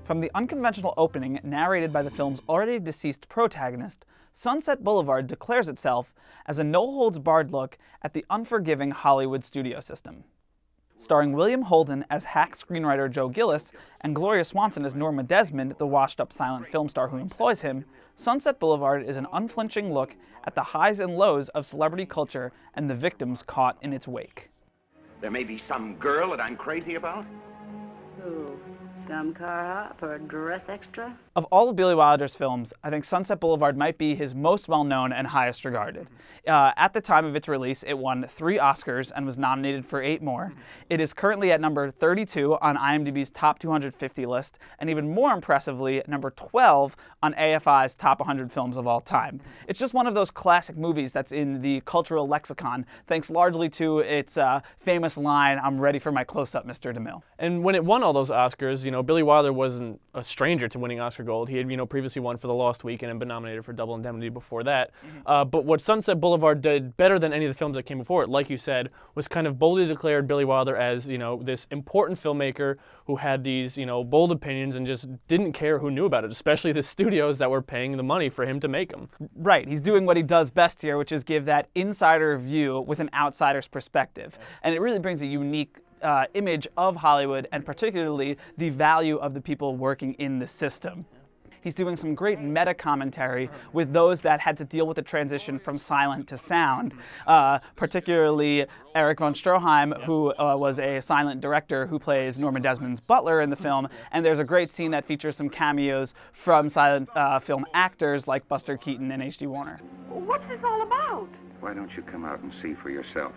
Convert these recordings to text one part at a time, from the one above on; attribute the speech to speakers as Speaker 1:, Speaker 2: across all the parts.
Speaker 1: From the unconventional opening narrated by the film's already deceased protagonist, Sunset Boulevard declares itself as a no-holds-barred look at the unforgiving Hollywood studio system. Starring William Holden as hack screenwriter Joe Gillis and Gloria Swanson as Norma Desmond, the washed-up silent film star who employs him, Sunset Boulevard is an unflinching look at the highs and lows of celebrity culture and the victims caught in its wake.
Speaker 2: There may be some girl that I'm crazy about.
Speaker 3: Who? Some car hop or a dress extra?
Speaker 1: Of all of Billy Wilder's films, I think Sunset Boulevard might be his most well-known and highest regarded. At the time of its release, it won 3 Oscars and was nominated for 8 more. It is currently at number 32 on IMDb's top 250 list, and even more impressively, number 12 on AFI's top 100 films of all time. It's just one of those classic movies that's in the cultural lexicon, thanks largely to its famous line, "I'm ready for my close-up, Mr. DeMille."
Speaker 4: And when it won all those Oscars, Billy Wilder wasn't a stranger to winning Oscar Gold. He had, previously won for The Lost Weekend and been nominated for Double Indemnity before that. But what Sunset Boulevard did better than any of the films that came before it, like you said, was kind of boldly declared Billy Wilder as, this important filmmaker who had these, bold opinions and just didn't care who knew about it, especially the studios that were paying the money for him to make them.
Speaker 1: Right, he's doing what he does best here, which is give that insider view with an outsider's perspective. And it really brings a unique image of Hollywood, and particularly the value of the people working in the system. He's doing some great meta-commentary with those that had to deal with the transition from silent to sound, particularly Erich von Stroheim, who was a silent director who plays Norma Desmond's butler in the film, and there's a great scene that features some cameos from silent film actors like Buster Keaton and H.D. Warner.
Speaker 3: What's this all about?
Speaker 2: Why don't you come out and see for yourself?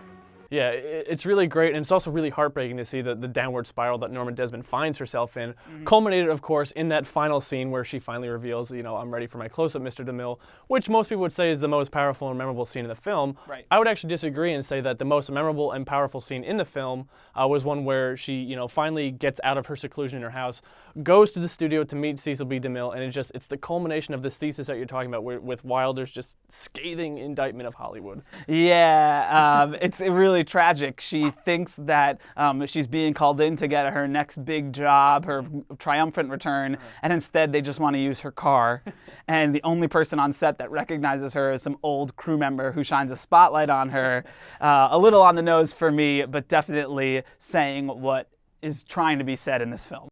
Speaker 4: Yeah, it's really great, and it's also really heartbreaking to see the downward spiral that Norma Desmond finds herself in, culminated, of course, in that final scene where she finally reveals, I'm ready for my close-up, Mr. DeMille, which most people would say is the most powerful and memorable scene in the film.
Speaker 1: Right.
Speaker 4: I would actually disagree and say that the most memorable and powerful scene in the film was one where she, finally gets out of her seclusion in her house, goes to the studio to meet Cecil B. DeMille, and it's the culmination of this thesis that you're talking about with Wilder's just scathing indictment of Hollywood.
Speaker 1: Yeah, it's really tragic. She thinks that she's being called in to get her next big job, her triumphant return, and instead they just want to use her car. And the only person on set that recognizes her is some old crew member who shines a spotlight on her. A little on the nose for me, but definitely saying what is trying to be said in this film.